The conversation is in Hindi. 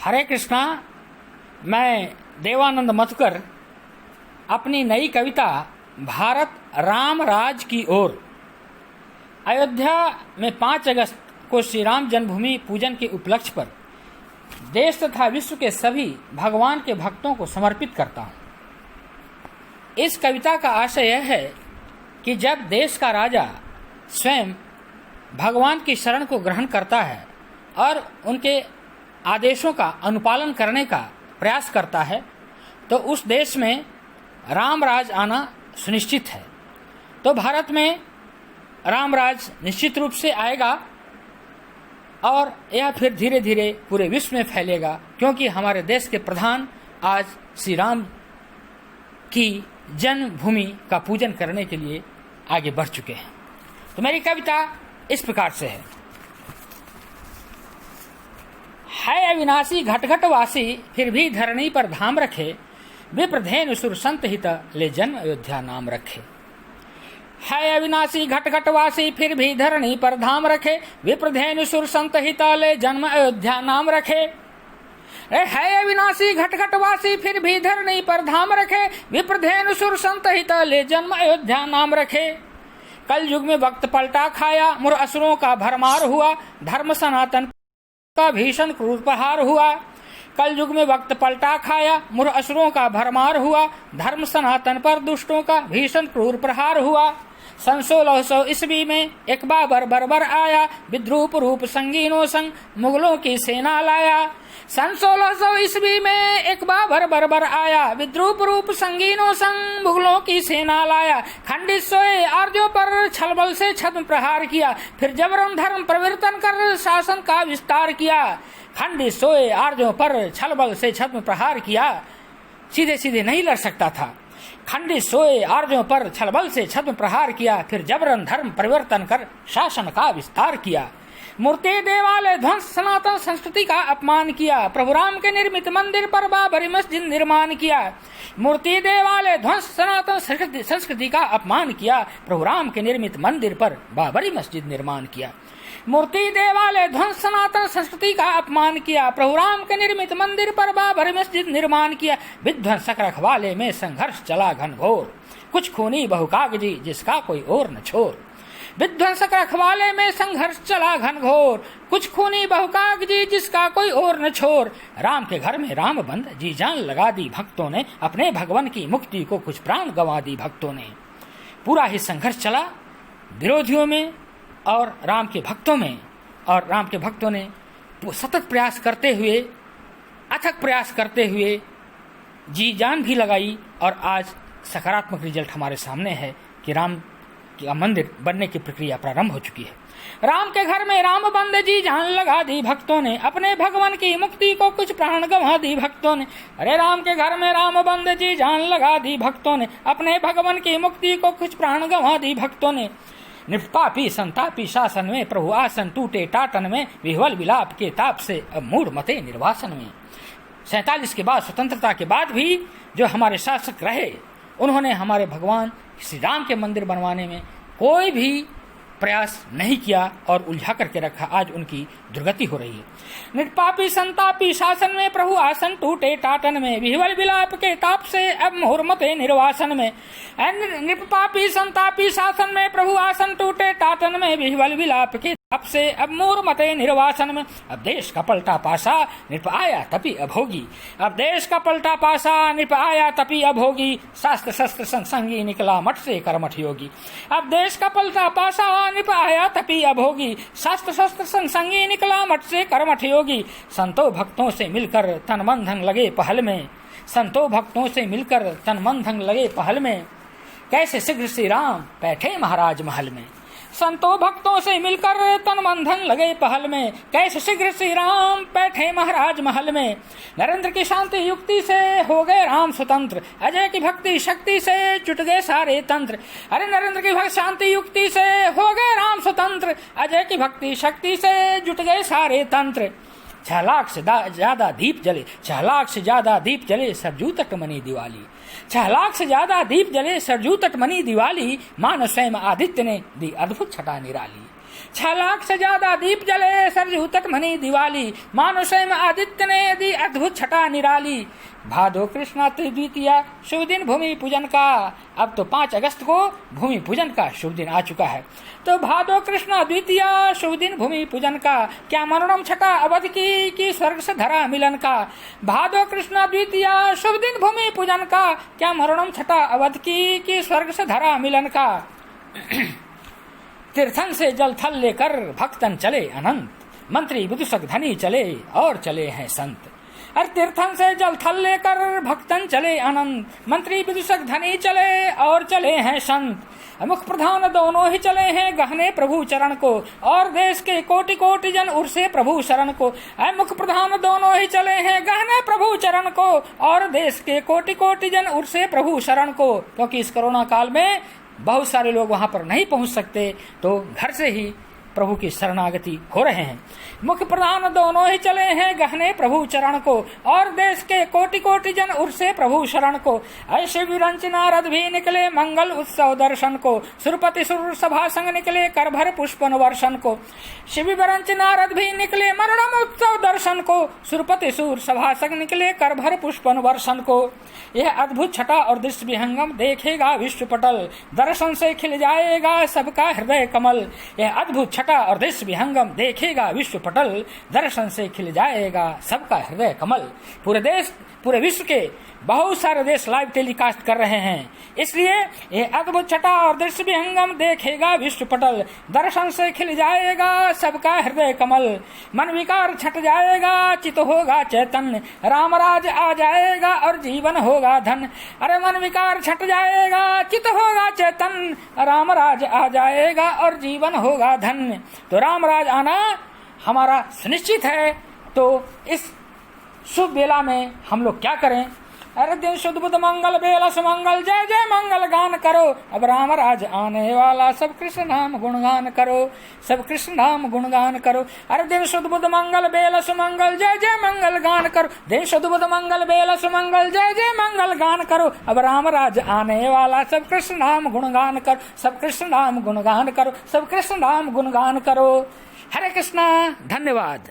हरे कृष्णा। मैं देवानंद मधुकर अपनी नई कविता भारत राम राज की ओर अयोध्या में 5 अगस्त को श्री राम जन्मभूमि पूजन के उपलक्ष्य पर देश तथा विश्व के सभी भगवान के भक्तों को समर्पित करता हूँ। इस कविता का आशय यह है कि जब देश का राजा स्वयं भगवान की शरण को ग्रहण करता है और उनके आदेशों का अनुपालन करने का प्रयास करता है तो उस देश में राम राज आना सुनिश्चित है। तो भारत में राम राज निश्चित रूप से आएगा और यह फिर धीरे धीरे पूरे विश्व में फैलेगा, क्योंकि हमारे देश के प्रधान आज श्री राम की जन्मभूमि का पूजन करने के लिए आगे बढ़ चुके हैं। तो मेरी कविता इस प्रकार से है अविनाशी घटघटवासी फिर भी धरणी पर धाम रखे, विप्रधेनु सुर संत हित ले जन्म अयोध्या नाम रखे। है अविनाशी घटघटवासी फिर भी धरणी पर धाम रखे, विप्रधेनु सुर संत हित ले जन्म अयोध्या नाम रखे। है अविनाशी घटघटवासी फिर भी धरणी पर धाम रखे, विप्रधेनु सुर संत हित ले जन्म अयोध्या नाम रखे। कल युग में वक्त पलटा खाया, मुर असुरों का भरमार हुआ, धर्म सनातन का भीषण क्रूर प्रहार हुआ। कल युग में वक्त पलटा खाया, मुर असुरों का भरमार हुआ, धर्म सनातन पर दुष्टों का भीषण क्रूर प्रहार हुआ। सन 1600 ईस्वी में एक बाबर बर्बर आया, विद्रूप रूप संगीनों संग मुगलों की सेना लाया। सन 1600 ईस्वी में एक बाबर बर्बर आया, विद्रूप रूप संगीनों संग मुगलों की सेना लाया। खंडित सोए आर्यों पर छलबल से छद्म प्रहार किया, फिर जबरन धर्म परिवर्तन कर शासन का विस्तार किया। खंडित सोए आर्यों पर छलबल से छद्म प्रहार किया, सीधे सीधे नहीं लड़ सकता था। खंडित सोए आर्यों पर छलबल से छद्म प्रहार किया, फिर जबरन धर्म परिवर्तन कर शासन का विस्तार किया। मूर्ति देवालय ध्वंस सनातन संस्कृति का अपमान किया, प्रभु राम के निर्मित मंदिर पर बाबरी मस्जिद निर्माण किया। मूर्ति देवालय ध्वंस सनातन संस्कृति का अपमान किया, प्रभु राम के निर्मित मंदिर पर बाबरी मस्जिद निर्माण किया। मूर्ति देवालय ध्वंस सनातन संस्कृति का अपमान किया, प्रभु राम के निर्मित मंदिर पर बाबरी मस्जिद निर्माण किया। विध्वंसक रखवाले में संघर्ष चला घनघोर, कुछ खूनी बहुकागजी जिसका कोई और न छोर। विध्वंसक रखवाले में संघर्ष चला घनघोर, कुछ खूनी बहुकागजी जिसका कोई और न छोर। राम के घर में राम बंद जी जान लगा दी भक्तों ने, अपने भगवान की मुक्ति को कुछ प्राण गंवा दी भक्तों ने। पूरा ही संघर्ष चला विरोधियों में और राम के भक्तों में, और राम के भक्तों ने सतत प्रयास करते हुए, अथक प्रयास करते हुए जी जान भी लगाई, और आज सकारात्मक रिजल्ट हमारे सामने है कि राम का मंदिर बनने की प्रक्रिया प्रारंभ हो चुकी है। राम के घर में राम बंद जी जान लगा दी भक्तों ने, अपने भगवान की मुक्ति को कुछ प्राण गंवा दी भक्तों ने। अरे राम के घर में राम बंद जी जान लगा दी भक्तों ने, अपने भगवान की मुक्ति को कुछ प्राण गंवा दी भक्तों ने। निष्पापी संतापी शासन में प्रभु आसन टूटे टाटन में, विह्वल विलाप के ताप से अब मूढ़ मते निर्वासन में। 47 के बाद, स्वतंत्रता के बाद भी जो हमारे शासक रहे, उन्होंने हमारे भगवान श्री राम के मंदिर बनवाने में कोई भी प्रयास नहीं किया और उलझा करके रखा। आज उनकी दुर्गति हो रही है। निष्पापी संतापी शासन में प्रभु आसन टूटे टाटन में, विह्वल विलाप के ताप से अब मोहर मते निर्वासन में। निष्पापी संतापी शासन में प्रभु आसन टूटे टाटन में, विह्वल विलाप के ताप से अब मोहर मते निर्वासन में। अब देश का पलटा पासा नृप आया तपी अभोगी, अब देश का पलटा पासा नृप आया तपी अभोगी, शास्त्र शस्त्र संगी निकला मठ से कर्मठ योगी। अब देश का पलटा पासा नृप आया तपी अभोगी, शास्त्र शस्त्र संगी निकला मठ से कर्मठ योगी। संतों भक्तों से मिलकर तन मन धन लगे पहल में, संतों भक्तों से मिलकर तन मन धन लगे पहल में, कैसे शीघ्र श्री राम बैठे महाराज महल में। संतों भक्तों से मिलकर तन मन धन लगे पहल में, कैसे शीघ्र श्री राम बैठे महाराज महल में। नरेंद्र की शांति युक्ति से हो गए राम स्वतंत्र, अजय की भक्ति शक्ति से जुट गए सारे तंत्र। अरे नरेंद्र की शांति युक्ति से हो गए राम स्वतंत्र, अजय की भक्ति शक्ति से जुट गए सारे तंत्र। 6 लाख से ज्यादा दीप जले, 6 लाख से ज्यादा दीप जले सरजू तट मनी दिवाली। 6 लाख से ज्यादा दीप जले सरजू तट मनी दिवाली, मान स्वयं आदित्य ने दी अद्भुत छटा निराली। 6 लाख से ज्यादा दीप जले सरजू तट मनी दिवाली, मानुषय में आदित्य ने दी अद्भुत छटा निराली। भादो कृष्णा द्वितीया शुभ दिन भूमि पूजन का। अब तो 5 अगस्त को भूमि पूजन का शुभ दिन आ चुका है। तो भादो कृष्णा द्वितीया शुभ दिन भूमि पूजन का, क्या मरणम छटा अवध की स्वर्ग से धरा मिलन का। भादो कृष्णा द्वितीया शुभ दिन भूमि पूजन का, क्या मरणम छटा अवध की स्वर्ग से धरा मिलन का। तीर्थन से जल थल लेकर भक्तन चले अनंत, मंत्री विदूषक धनी चले और चले हैं संत। अरे तीर्थन से जल थल लेकर भक्तन चले अनंत, मंत्री विदूषक धनी चले और चले हैं संत। मुख प्रधान दोनों ही चले हैं गहने प्रभु चरण को, और देश के कोटि कोटि जन उर्से प्रभु शरण को। मुख प्रधान दोनों ही चले हैं गहने प्रभु चरण को, और देश के कोटि कोटि जन उर्से प्रभु शरण को। क्योंकि इस कोरोना काल में बहुत सारे लोग वहां पर नहीं पहुंच सकते, तो घर से ही प्रभु की शरणागति हो रहे हैं। मुख्य प्रधान दोनों ही चले हैं गहने प्रभु चरण को, और देश के कोटि कोटि जन उर्से प्रभु शरण को। ऐसे विरंच नारद भी निकले मंगल उत्सव दर्शन को, सुरपति सुर सभा संग निकले कर भर पुष्पन वर्षन को। शिव विरंच नारद भी निकले मरणम उत्सव दर्शन को, सुरपति सुर सभा संग निकले कर भर पुष्पन वर्षन को। यह अद्भुत छटा और दृश्य विहंगम देखेगा विश्व पटल, दर्शन से खिल जाएगा सबका हृदय कमल। यह अद्भुत छटा और दृश्य विहंगम देखेगा विश्व पटल, दर्शन से खिल जाएगा सबका हृदय कमल। पूरे विश्व के बहुत सारे देश लाइव टेलीकास्ट कर रहे हैं, इसलिए ये अद्भुत छटा और दृश्य विहंगम देखेगा विश्व पटल, दर्शन से खिल जाएगा सबका हृदय कमल। मन विकार छट जाएगा चित होगा चैतन्य, राम राज आ जाएगा और जीवन होगा धन। अरे मन विकार छट जाएगा चित होगा चैतन्य, राम राज आ जाएगा और जीवन होगा धन्य। तो राम राज आना हमारा सुनिश्चित है। तो इस शुभ बेला में हम लोग क्या करें? अरे दिन शुद्ध बुद्ध मंगल बेला सुमंगल, जय जय मंगल गान करो। अब राम राज आने वाला सब कृष्ण नाम गुणगान करो, सब कृष्ण नाम गुणगान करो। अरे दिन शुद्ध बुद्ध मंगल बेला सुमंगल, जय जय मंगल गान करो। दिन शुद्ध बुद्ध मंगल बेला सुमंगल, जय जय मंगल गान करो। अब राम राज आने वाला सब कृष्ण नाम गुणगान करो, सब कृष्ण नाम गुणगान करो, सब कृष्ण नाम गुणगान करो। हरे कृष्णा। धन्यवाद।